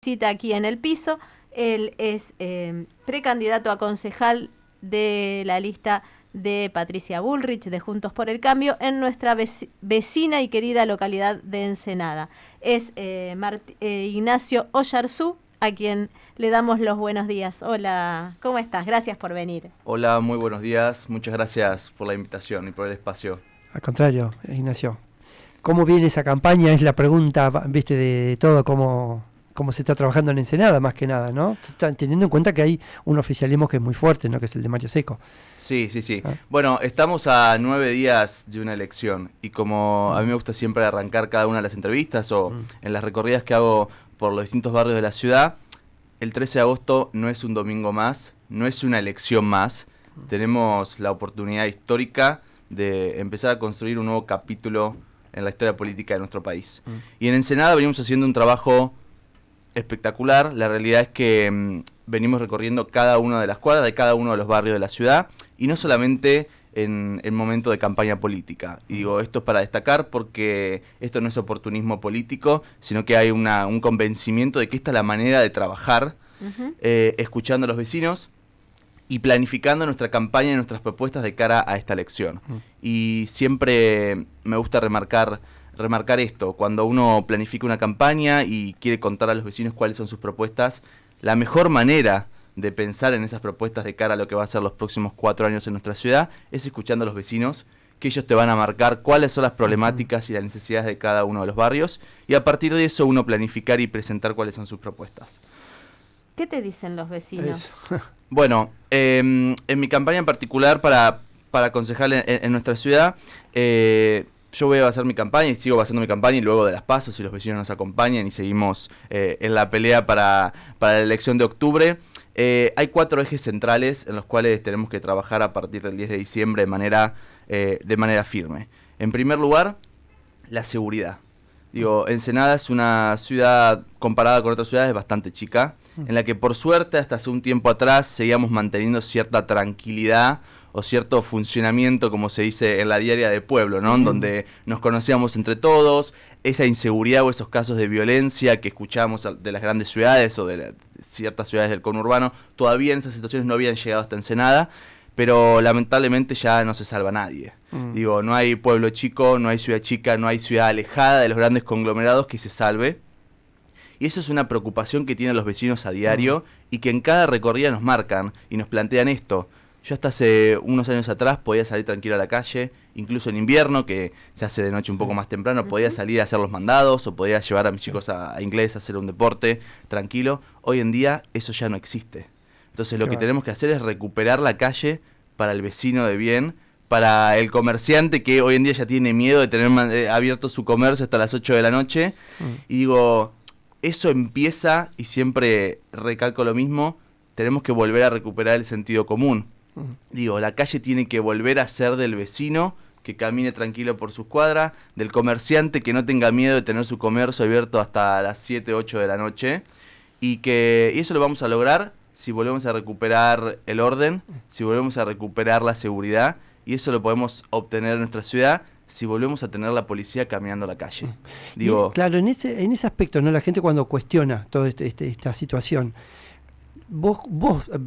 cita aquí en el piso. Él es precandidato a concejal de la lista de Patricia Bullrich de Juntos por el Cambio en nuestra vecina y querida localidad de Ensenada. Es Ignacio Oyarzú, a quien le damos los buenos días. Hola, ¿cómo estás? Gracias por venir. Hola, muy buenos días. Muchas gracias por la invitación y por el espacio. Al contrario, Ignacio. ¿Cómo viene esa campaña? Es la pregunta, viste, de todo, cómo se está trabajando en Ensenada, más que nada, ¿no? Teniendo en cuenta que hay un oficialismo que es muy fuerte, ¿no? Que es el de Mario Seco. Sí. Bueno, estamos a 9 días de una elección y como a mí me gusta siempre arrancar cada una de las entrevistas o en las recorridas que hago por los distintos barrios de la ciudad, el 13 de agosto no es un domingo más, no es una elección más. Tenemos la oportunidad histórica de empezar a construir un nuevo capítulo en la historia política de nuestro país. Y en Ensenada venimos haciendo un trabajo espectacular. La realidad es que venimos recorriendo cada una de las cuadras de cada uno de los barrios de la ciudad y no solamente en el momento de campaña política. Y digo, esto es para destacar porque esto no es oportunismo político, sino que hay un convencimiento de que esta es la manera de trabajar, escuchando a los vecinos y planificando nuestra campaña y nuestras propuestas de cara a esta elección. Y siempre me gusta remarcar esto, cuando uno planifica una campaña y quiere contar a los vecinos cuáles son sus propuestas, la mejor manera de pensar en esas propuestas de cara a lo que va a ser los próximos 4 años en nuestra ciudad es escuchando a los vecinos, que ellos te van a marcar cuáles son las problemáticas y las necesidades de cada uno de los barrios, y a partir de eso uno planificar y presentar cuáles son sus propuestas. ¿Qué te dicen los vecinos? Bueno, en mi campaña en particular para concejal en nuestra ciudad, yo voy a basar mi campaña y sigo basando mi campaña y luego de las PASO, si los vecinos nos acompañan y seguimos en la pelea para la elección de octubre. Hay 4 ejes centrales en los cuales tenemos que trabajar a partir del 10 de diciembre de manera firme. En primer lugar, la seguridad. Digo, Ensenada es una ciudad, comparada con otras ciudades, bastante chica, en la que por suerte hasta hace un tiempo atrás seguíamos manteniendo cierta tranquilidad o cierto funcionamiento, como se dice en la diaria de pueblo, ¿no? Donde nos conocíamos entre todos, esa inseguridad o esos casos de violencia que escuchábamos de las grandes ciudades o de ciertas ciudades del conurbano, todavía en esas situaciones no habían llegado hasta Ensenada, pero lamentablemente ya no se salva nadie. Digo, no hay pueblo chico, no hay ciudad chica, no hay ciudad alejada de los grandes conglomerados que se salve. Y eso es una preocupación que tienen los vecinos a diario y que en cada recorrida nos marcan y nos plantean esto. Yo hasta hace unos años atrás podía salir tranquilo a la calle, incluso en invierno, que se hace de noche un poco más temprano, podía salir a hacer los mandados o podía llevar a mis chicos a inglés a hacer un deporte tranquilo. Hoy en día eso ya no existe. Entonces lo que tenemos que hacer es recuperar la calle para el vecino de bien, para el comerciante que hoy en día ya tiene miedo de tener abierto su comercio hasta las 8 de la noche. Y digo, eso empieza, y siempre recalco lo mismo, tenemos que volver a recuperar el sentido común. Digo, la calle tiene que volver a ser del vecino que camine tranquilo por sus cuadras, del comerciante que no tenga miedo de tener su comercio abierto hasta las 7, 8 de la noche, y eso lo vamos a lograr si volvemos a recuperar el orden, si volvemos a recuperar la seguridad, y eso lo podemos obtener en nuestra ciudad si volvemos a tener la policía caminando la calle. Digo, y, claro, en ese aspecto, ¿no? La gente cuando cuestiona toda esta situación, vos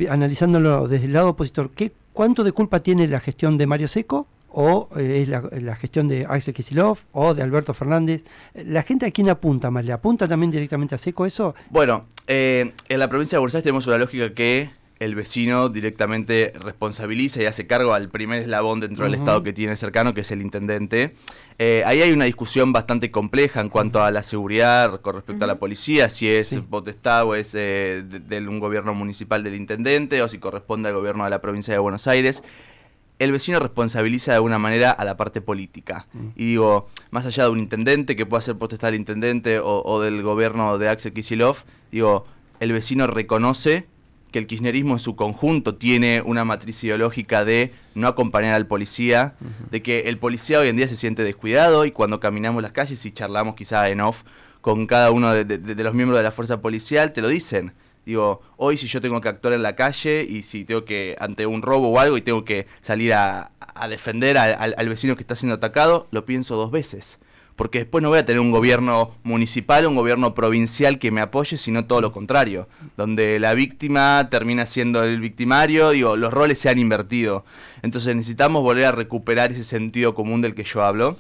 analizándolo desde el lado opositor, ¿cuánto de culpa tiene la gestión de Mario Seco o es la gestión de Axel Kicillof o de Alberto Fernández? ¿La gente a quién apunta más? ¿Le apunta también directamente a Seco eso? Bueno, en la provincia de Buenos Aires tenemos una lógica que el vecino directamente responsabiliza y hace cargo al primer eslabón dentro del Estado que tiene cercano, que es el intendente. Ahí hay una discusión bastante compleja en cuanto a la seguridad con respecto a la policía, si es potestad o es de un gobierno municipal del intendente o si corresponde al gobierno de la provincia de Buenos Aires. El vecino responsabiliza de alguna manera a la parte política. Y digo, más allá de un intendente que pueda ser potestad del intendente o del gobierno de Axel Kicillof, digo, el vecino reconoce que el kirchnerismo en su conjunto tiene una matriz ideológica de no acompañar al policía, de que el policía hoy en día se siente descuidado y cuando caminamos las calles y charlamos quizá en off con cada uno de los miembros de la fuerza policial, te lo dicen. Digo, hoy si yo tengo que actuar en la calle y si tengo que, ante un robo o algo, y tengo que salir a defender al vecino que está siendo atacado, lo pienso 2 veces. porque después no voy a tener un gobierno municipal, un gobierno provincial que me apoye, sino todo lo contrario, donde la víctima termina siendo el victimario, digo, los roles se han invertido. Entonces necesitamos volver a recuperar ese sentido común del que yo hablo.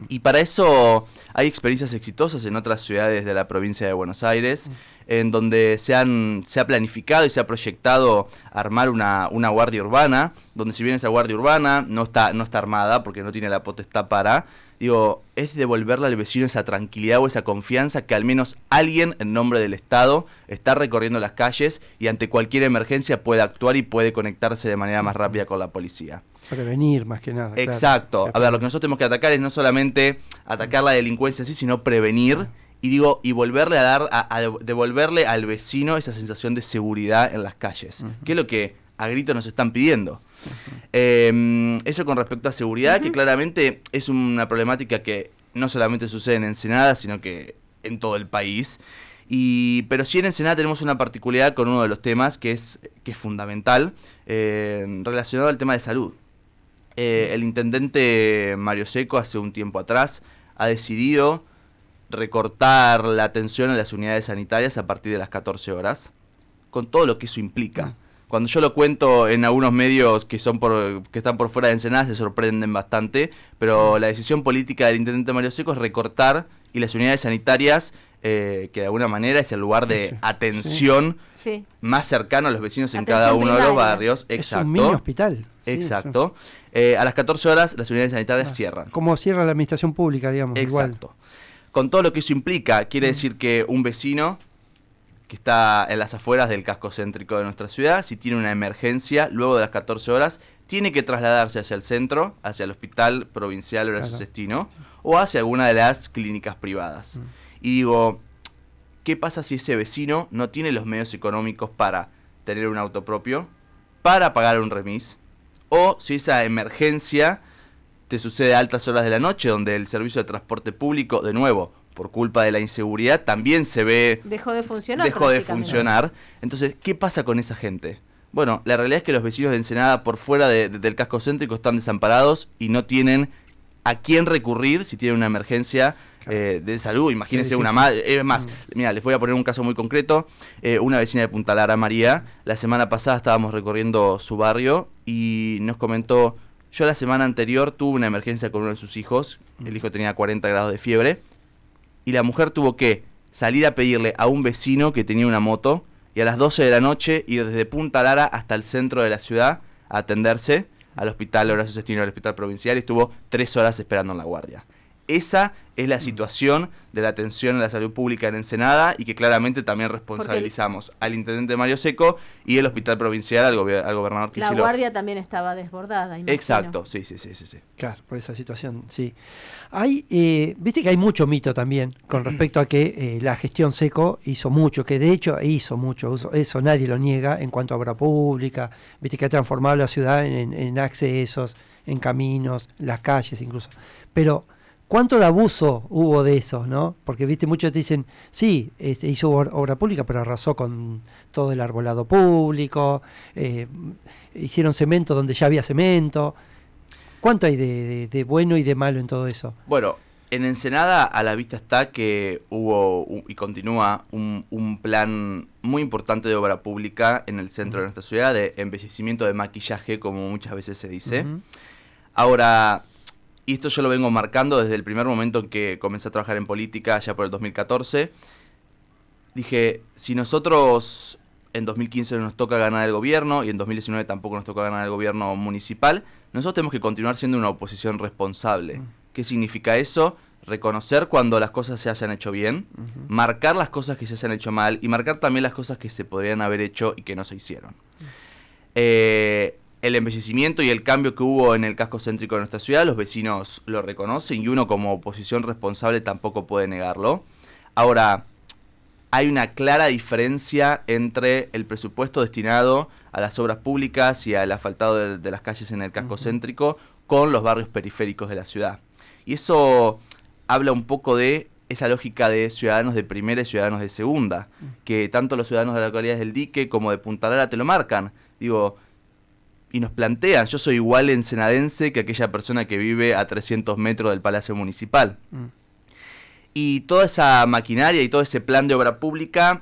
Y para eso hay experiencias exitosas en otras ciudades de la provincia de Buenos Aires, en donde se ha planificado y se ha proyectado armar una guardia urbana, donde si bien esa guardia urbana no está armada porque no tiene la potestad es devolverle al vecino esa tranquilidad o esa confianza que al menos alguien en nombre del Estado está recorriendo las calles y ante cualquier emergencia puede actuar y puede conectarse de manera más rápida con la policía. Prevenir más que nada. Exacto. Claro. A ver, lo que nosotros tenemos que atacar es no solamente atacar la delincuencia así, sino prevenir y volverle a devolverle al vecino esa sensación de seguridad en las calles, que es lo que a gritos nos están pidiendo. Eso con respecto a seguridad, que claramente es una problemática que no solamente sucede en Ensenada, sino que en todo el país. Pero sí en Ensenada tenemos una particularidad con uno de los temas que es fundamental, relacionado al tema de salud. El intendente Mario Seco hace un tiempo atrás ha decidido recortar la atención a las unidades sanitarias a partir de las 14 horas, con todo lo que eso implica. Cuando yo lo cuento en algunos medios que están por fuera de Ensenada se sorprenden bastante, pero la decisión política del intendente Mario Seco es recortar y las unidades sanitarias, que de alguna manera es el lugar de atención más cercano a los vecinos en cada uno de los barrios. Exacto. Es un mini hospital. Exacto. A las 14 horas las unidades sanitarias cierran. Como cierra la administración pública, digamos. Exacto. Igual. Con todo lo que eso implica, quiere decir que un vecino que está en las afueras del casco céntrico de nuestra ciudad, si tiene una emergencia, luego de las 14 horas, tiene que trasladarse hacia el centro, hacia el Hospital Provincial Horacio Sestino, o hacia alguna de las clínicas privadas. Y digo, ¿qué pasa si ese vecino no tiene los medios económicos para tener un auto propio, para pagar un remis, o si esa emergencia te sucede a altas horas de la noche, donde el servicio de transporte público, de nuevo, por culpa de la inseguridad, también se ve... Dejó de funcionar. Entonces, ¿qué pasa con esa gente? Bueno, la realidad es que los vecinos de Ensenada por fuera del casco céntrico están desamparados y no tienen a quién recurrir si tienen una emergencia de salud. Imagínense una madre. Es más, mira, les voy a poner un caso muy concreto. Una vecina de Punta Lara, María, la semana pasada estábamos recorriendo su barrio y nos comentó, yo la semana anterior tuve una emergencia con uno de sus hijos, el hijo tenía 40 grados de fiebre, y la mujer tuvo que salir a pedirle a un vecino que tenía una moto y a las 12 de la noche ir desde Punta Lara hasta el centro de la ciudad a atenderse al Hospital Horacio Sestino, al Hospital Provincial, y estuvo 3 horas esperando en la guardia. Esa es la situación de la atención en la salud pública en Ensenada y que claramente también responsabilizamos al intendente Mario Seco y el Hospital Provincial al gobernador Kicillof. La guardia también estaba desbordada, imagino. Exacto, sí. Claro, por esa situación, sí. Viste que hay mucho mito también con respecto a que la gestión Seco hizo mucho, que de hecho hizo mucho, eso nadie lo niega en cuanto a obra pública, viste que ha transformado la ciudad en accesos, en caminos, las calles incluso. Pero ¿cuánto de abuso hubo de eso, no? Porque, viste, muchos te dicen, sí, hizo obra pública, pero arrasó con todo el arbolado público, hicieron cemento donde ya había cemento. ¿Cuánto hay de bueno y de malo en todo eso? Bueno, en Ensenada a la vista está que hubo y continúa un plan muy importante de obra pública en el centro de nuestra ciudad, de embellecimiento de maquillaje, como muchas veces se dice. Ahora, y esto yo lo vengo marcando desde el primer momento en que comencé a trabajar en política, ya por el 2014. Dije, si nosotros en 2015 no nos toca ganar el gobierno y en 2019 tampoco nos toca ganar el gobierno municipal, nosotros tenemos que continuar siendo una oposición responsable. ¿Qué significa eso? Reconocer cuando las cosas se hayan hecho bien, marcar las cosas que se hayan hecho mal y marcar también las cosas que se podrían haber hecho y que no se hicieron. El embellecimiento y el cambio que hubo en el casco céntrico de nuestra ciudad, los vecinos lo reconocen y uno como oposición responsable tampoco puede negarlo. Ahora, hay una clara diferencia entre el presupuesto destinado a las obras públicas y al asfaltado de las calles en el casco céntrico con los barrios periféricos de la ciudad. Y eso habla un poco de esa lógica de ciudadanos de primera y ciudadanos de segunda, que tanto los ciudadanos de las localidades del Dique como de Punta Lara te lo marcan. Digo, y nos plantean, yo soy igual ensenadense que aquella persona que vive a 300 metros del Palacio Municipal. Y toda esa maquinaria y todo ese plan de obra pública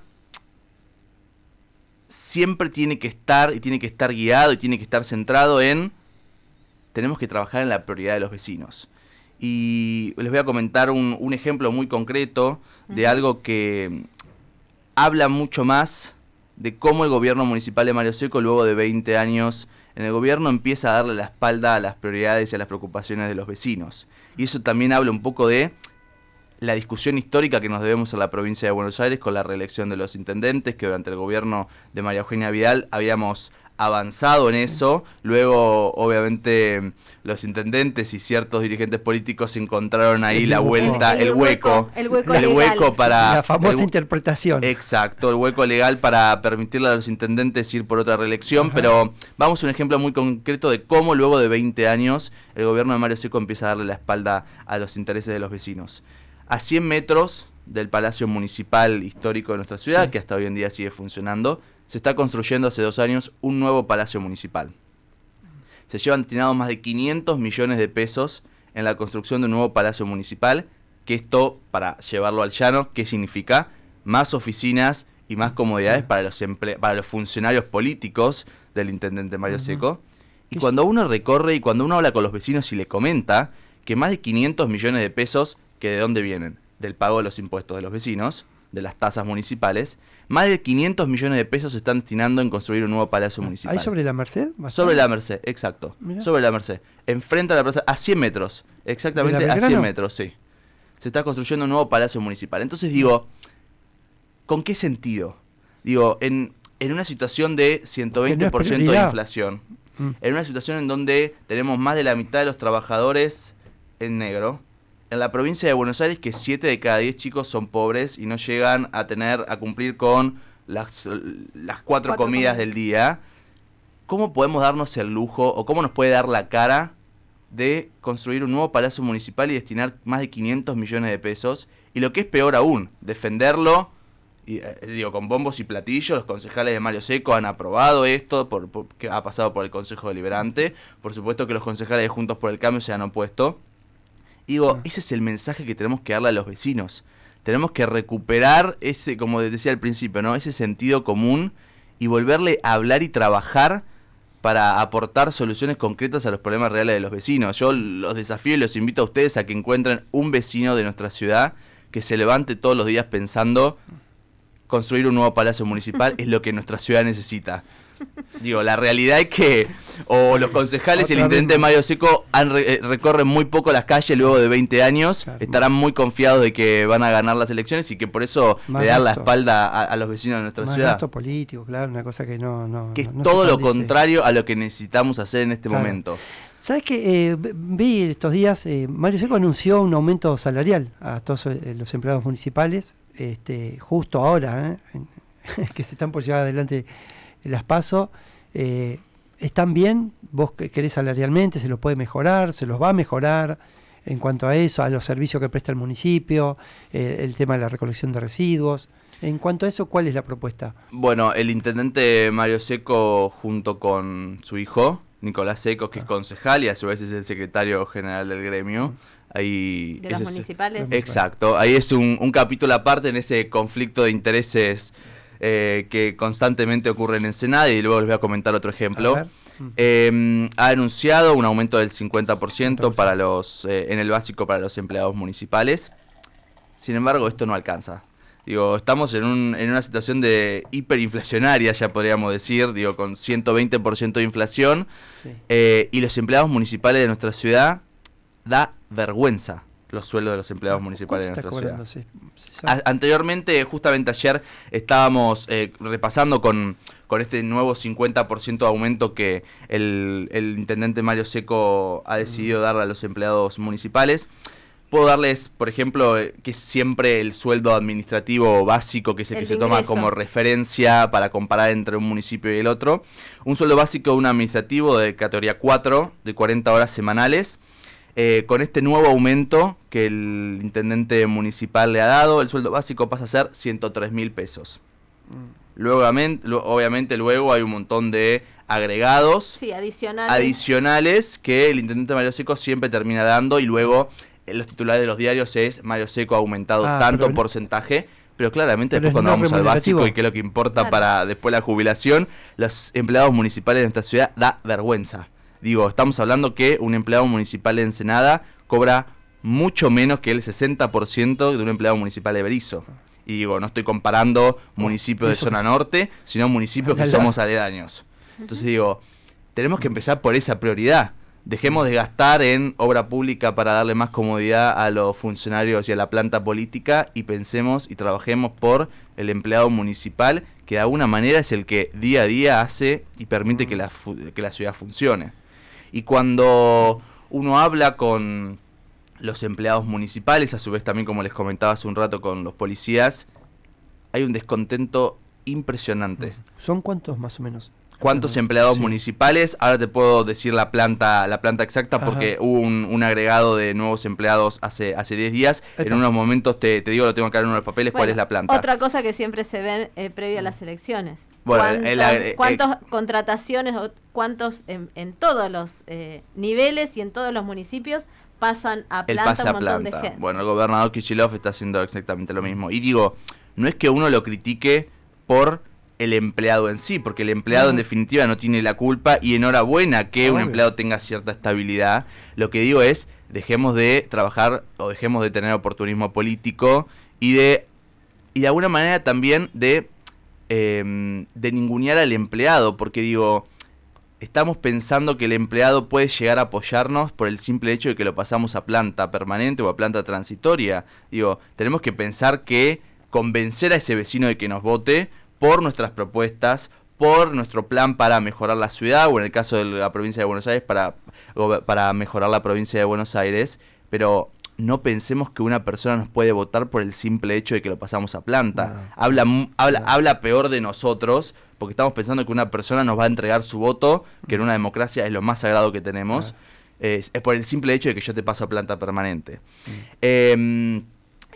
siempre tiene que estar guiado y tiene que estar centrado en tenemos que trabajar en la prioridad de los vecinos. Y les voy a comentar un ejemplo muy concreto de algo que habla mucho más de cómo el gobierno municipal de Mario Seco, luego de 20 años en el gobierno, empieza a darle la espalda a las prioridades y a las preocupaciones de los vecinos. Y eso también habla un poco de la discusión histórica que nos debemos a la provincia de Buenos Aires con la reelección de los intendentes, que durante el gobierno de María Eugenia Vidal habíamos avanzado en eso. Luego, obviamente, los intendentes y ciertos dirigentes políticos encontraron ahí la vuelta, el hueco para... La famosa interpretación. Exacto, el hueco legal para permitirle a los intendentes ir por otra reelección. Ajá. Pero vamos a un ejemplo muy concreto de cómo luego de 20 años el gobierno de Mario Seco empieza a darle la espalda a los intereses de los vecinos. A 100 metros del Palacio Municipal Histórico de nuestra ciudad, que hasta hoy en día sigue funcionando, se está construyendo hace 2 años un nuevo Palacio Municipal. Se llevan destinados más de 500 millones de pesos en la construcción de un nuevo Palacio Municipal, que esto, para llevarlo al llano, ¿qué significa? Más oficinas y más comodidades para los funcionarios políticos del intendente Mario Seco. Y cuando uno recorre y cuando uno habla con los vecinos y le comenta que más de 500 millones de pesos, que ¿de dónde vienen? Del pago de los impuestos de los vecinos, de las tasas municipales, más de 500 millones de pesos se están destinando en construir un nuevo Palacio Municipal. ¿Ahí sobre la Merced? ¿Bastante? Sobre la Merced, exacto. Mirá. Sobre la Merced. Enfrente a la plaza, a 100 metros. Exactamente a 100 metros, sí. Se está construyendo un nuevo Palacio Municipal. Entonces digo, ¿con qué sentido? Digo, en una situación de 120% de inflación, en una situación en donde tenemos más de la mitad de los trabajadores en negro, en la provincia de Buenos Aires, que 7 de cada 10 chicos son pobres y no llegan a cumplir con las 4 comidas del día, ¿cómo podemos darnos el lujo o cómo nos puede dar la cara de construir un nuevo Palacio Municipal y destinar más de 500 millones de pesos? Y lo que es peor aún, defenderlo, y, con bombos y platillos. Los concejales de Mario Seco han aprobado esto, que ha pasado por el Consejo Deliberante. Por supuesto que los concejales de Juntos por el Cambio se han opuesto. Digo, ese es el mensaje que tenemos que darle a los vecinos. Tenemos que recuperar ese, como decía al principio, ¿no? Ese sentido común y volverle a hablar y trabajar para aportar soluciones concretas a los problemas reales de los vecinos. Yo los desafío y los invito a ustedes a que encuentren un vecino de nuestra ciudad que se levante todos los días pensando construir un nuevo Palacio Municipal es lo que nuestra ciudad necesita. Digo, la realidad es que los concejales y el intendente Mario Seco recorren muy poco las calles luego de 20 años, claro. Estarán muy confiados de que van a ganar las elecciones y que por eso le dan la espalda a los vecinos de nuestra ciudad. Gasto político, claro, una cosa que no que es todo lo contrario a lo que necesitamos hacer en este momento. ¿Sabes qué? Vi estos días, Mario Seco anunció un aumento salarial a todos los empleados municipales, justo ahora, que se están por llevar adelante las PASO. ¿Están bien? ¿Vos querés salarialmente? ¿Se los puede mejorar? ¿Se los va a mejorar? En cuanto a eso, a los servicios que presta el municipio, el tema de la recolección de residuos. En cuanto a eso, ¿cuál es la propuesta? Bueno, el intendente Mario Seco, junto con su hijo, Nicolás Seco, que es concejal y a su vez es el secretario general del gremio. Ahí de los municipales. Exacto, ahí es un capítulo aparte en ese conflicto de intereses que constantemente ocurre en Ensenada, y luego les voy a comentar otro ejemplo. Ha anunciado un aumento del 50% para en el básico para los empleados municipales. Sin embargo, esto no alcanza. Digo, estamos en una situación de hiperinflacionaria, ya podríamos decir, con 120% de inflación, sí. Y los empleados municipales de nuestra ciudad, da vergüenza los sueldos de los empleados municipales de nuestra ciudad. Anteriormente, justamente ayer, estábamos repasando con este nuevo 50% de aumento que el intendente Mario Seco ha decidido darle a los empleados municipales. Puedo darles, por ejemplo, que es siempre el sueldo administrativo básico, que es el que se toma como referencia para comparar entre un municipio y el otro. Un sueldo básico de un administrativo de categoría 4, de 40 horas semanales. Con este nuevo aumento que el intendente municipal le ha dado, el sueldo básico pasa a ser 103.000 pesos. Luego, obviamente, luego hay un montón de agregados, sí, adicionales que el intendente Mario Seco siempre termina dando, y luego los titulares de los diarios es Mario Seco ha aumentado tanto porcentaje, pero claramente pero después cuando vamos al básico remunerativo. y qué es lo que importa para después la jubilación, los empleados municipales de nuestra ciudad da vergüenza. Digo, estamos hablando que un empleado municipal de Ensenada cobra mucho menos que el 60% de un empleado municipal de Berisso. Y digo, no estoy comparando municipios de zona norte, sino municipios que somos aledaños. Entonces digo, tenemos que empezar por esa prioridad. Dejemos de gastar en obra pública para darle más comodidad a los funcionarios y a la planta política y pensemos y trabajemos por el empleado municipal, que de alguna manera es el que día a día hace y permite que la ciudad funcione. Y cuando uno habla con los empleados municipales, a su vez también, como les comentaba hace un rato, con los policías, hay un descontento impresionante. ¿Son cuántos más o menos? ¿Cuántos empleados municipales? Ahora te puedo decir la planta exacta porque hubo un agregado de nuevos empleados hace 10 días. En unos momentos te digo, lo tengo acá en uno de los papeles, cuál es la planta. Otra cosa que siempre se ven previo a las elecciones. Bueno, ¿Cuántas contrataciones o cuántos en todos los niveles y en todos los municipios pasan a planta un montón de gente? Bueno, el gobernador Kicillof está haciendo exactamente lo mismo. Y digo, no es que uno lo critique por el empleado en sí, porque el empleado en definitiva no tiene la culpa y enhorabuena que un empleado tenga cierta estabilidad. Lo que digo es, dejemos de trabajar o dejemos de tener oportunismo político y de alguna manera también de ningunear al empleado, porque digo, estamos pensando que el empleado puede llegar a apoyarnos por el simple hecho de que lo pasamos a planta permanente o a planta transitoria. Digo, tenemos que pensar que convencer a ese vecino de que nos vote por nuestras propuestas, por nuestro plan para mejorar la ciudad, o en el caso de la provincia de Buenos Aires, para mejorar la provincia de Buenos Aires, pero no pensemos que una persona nos puede votar por el simple hecho de que lo pasamos a planta. Habla peor de nosotros, porque estamos pensando que una persona nos va a entregar su voto, que en una democracia es lo más sagrado que tenemos, es por el simple hecho de que yo te paso a planta permanente.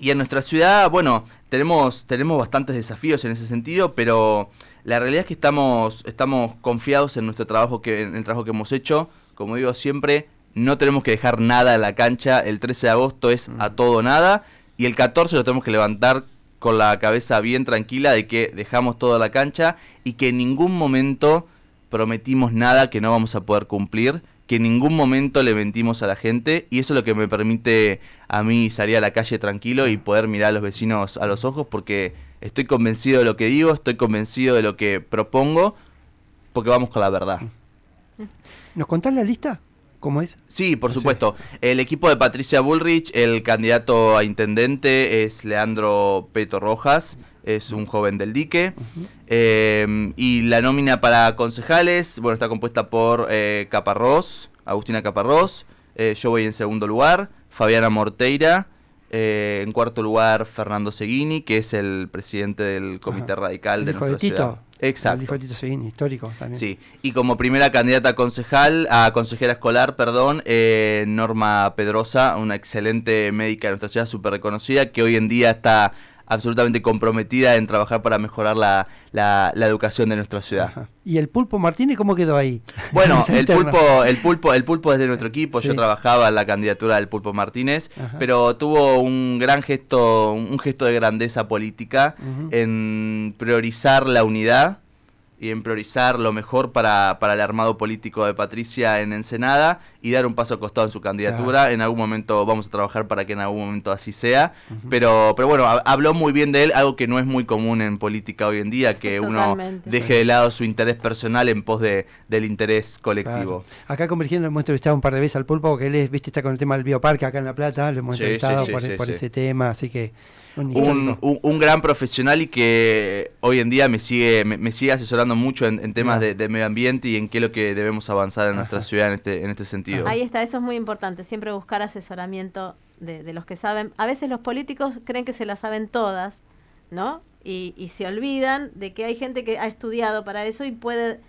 Y en nuestra ciudad, bueno, tenemos bastantes desafíos en ese sentido, pero la realidad es que estamos confiados en nuestro trabajo, en el trabajo que hemos hecho. Como digo siempre, no tenemos que dejar nada en la cancha. El 13 de agosto es a todo o nada, y el 14 lo tenemos que levantar con la cabeza bien tranquila de que dejamos toda la cancha y que en ningún momento prometimos nada que no vamos a poder cumplir, que en ningún momento le mentimos a la gente, y eso es lo que me permite a mí salir a la calle tranquilo y poder mirar a los vecinos a los ojos, porque estoy convencido de lo que digo, estoy convencido de lo que propongo, porque vamos con la verdad. ¿Nos contás la lista? ¿Cómo es? Sí, por supuesto. El equipo de Patricia Bullrich, el candidato a intendente es Leandro Peto Rojas, es un joven del dique. Y la nómina para concejales, bueno, está compuesta por Agustina Caparrós, yo voy en segundo lugar, Fabiana Morteira, en cuarto lugar Fernando Seguini, que es el presidente del Comité Radical de nuestra ciudad. Exacto. El hijo de Tito Seguini, histórico también. Sí, y como primera candidata a consejera escolar, Norma Pedrosa, una excelente médica de nuestra ciudad, súper reconocida, que hoy en día está absolutamente comprometida en trabajar para mejorar la educación de nuestra ciudad. Ajá. ¿Y el Pulpo Martínez cómo quedó ahí? Bueno, el pulpo es de nuestro equipo. Sí. Yo trabajaba en la candidatura del Pulpo Martínez, pero tuvo un gran gesto, un gesto de grandeza política en priorizar la unidad y en priorizar lo mejor para el armado político de Patricia en Ensenada y dar un paso al costado en su candidatura. Claro. En algún momento vamos a trabajar para que en algún momento así sea, pero bueno, habló muy bien de él, algo que no es muy común en política hoy en día, que uno deje de lado su interés personal en pos del interés colectivo. Claro. Acá convergiendo hemos entrevistado un par de veces al Pulpo, porque él está con el tema del bioparque acá en La Plata, lo hemos entrevistado por ese tema, así que un gran profesional y que hoy en día me sigue asesorando mucho en temas de medio ambiente y en qué es lo que debemos avanzar en nuestra ciudad en este sentido. Ahí está, eso es muy importante, siempre buscar asesoramiento de los que saben. A veces los políticos creen que se las saben todas, ¿no? Y se olvidan de que hay gente que ha estudiado para eso y puede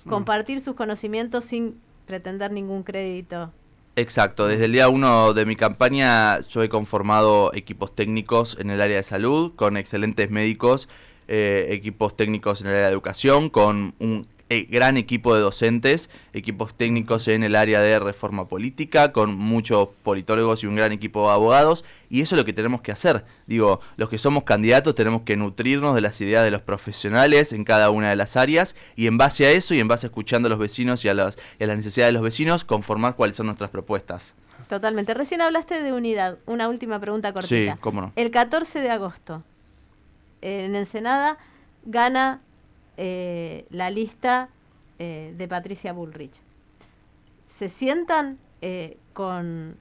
compartir sus conocimientos sin pretender ningún crédito. Exacto, desde el día 1 de mi campaña yo he conformado equipos técnicos en el área de salud, con excelentes médicos, equipos técnicos en el área de educación, con un gran equipo de docentes, equipos técnicos en el área de reforma política, con muchos politólogos y un gran equipo de abogados, y eso es lo que tenemos que hacer. Digo, los que somos candidatos tenemos que nutrirnos de las ideas de los profesionales en cada una de las áreas, y en base a eso, y en base a escuchando a los vecinos y a las necesidades de los vecinos, conformar cuáles son nuestras propuestas. Totalmente. Recién hablaste de unidad. Una última pregunta cortita. Sí, cómo no. El 14 de agosto, en Ensenada, gana la lista de Patricia Bullrich. ¿Se sientan con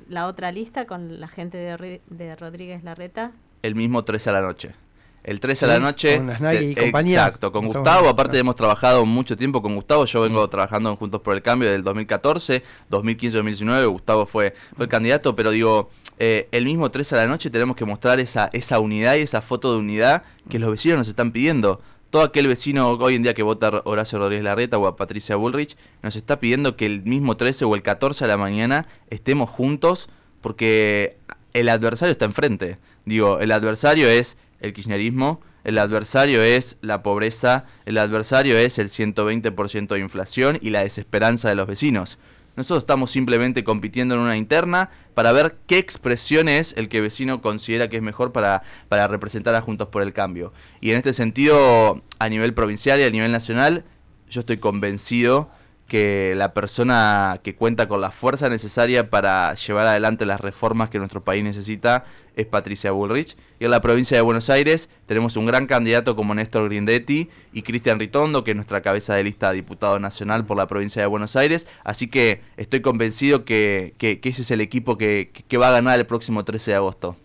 la otra lista, con la gente de Rodríguez Larreta? El mismo 13 a la noche. El 13 a la noche. Con Asnaghi y compañía. Exacto, con Gustavo. Aparte hemos trabajado mucho tiempo con Gustavo. Yo vengo trabajando en Juntos por el Cambio del 2014, 2015, 2019. Gustavo fue el candidato, pero digo, el mismo 13 a la noche tenemos que mostrar esa unidad y esa foto de unidad que los vecinos nos están pidiendo. Todo aquel vecino hoy en día que vota a Horacio Rodríguez Larreta o a Patricia Bullrich nos está pidiendo que el mismo 13 o el 14 a la mañana estemos juntos, porque el adversario está enfrente. Digo, el adversario es el kirchnerismo, el adversario es la pobreza, el adversario es el 120% de inflación y la desesperanza de los vecinos. Nosotros estamos simplemente compitiendo en una interna para ver qué expresión es el que el vecino considera que es mejor para representar a Juntos por el Cambio. Y en este sentido, a nivel provincial y a nivel nacional, yo estoy convencido que la persona que cuenta con la fuerza necesaria para llevar adelante las reformas que nuestro país necesita es Patricia Bullrich. Y en la provincia de Buenos Aires tenemos un gran candidato como Néstor Grindetti y Cristian Ritondo, que es nuestra cabeza de lista de diputado nacional por la provincia de Buenos Aires. Así que estoy convencido que ese es el equipo que va a ganar el próximo 13 de agosto.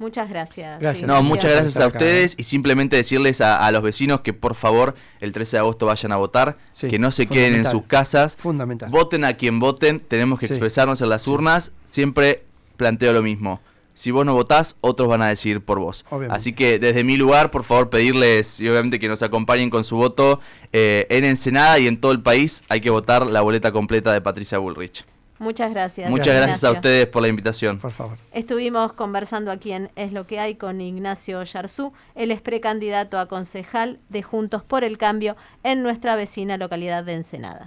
Muchas gracias. Gracias. No, muchas gracias a acá, ustedes y simplemente decirles a los vecinos que por favor el 13 de agosto vayan a votar, Sí, que no se queden en fundamental. sus casas, Fundamental. voten a quien voten, tenemos que Sí. expresarnos en las urnas, siempre planteo lo mismo. Si vos no votás, otros van a decidir por vos. Obviamente. Así que desde mi lugar, por favor, pedirles y obviamente que nos acompañen con su voto en Ensenada y en todo el país. Hay que votar la boleta completa de Patricia Bullrich. Muchas gracias. Muchas gracias a Ignacio. ustedes por la invitación. Por favor. Estuvimos conversando aquí en Es lo que hay con Ignacio Yarzú. Él es precandidato a concejal de Juntos por el Cambio en nuestra vecina localidad de Ensenada.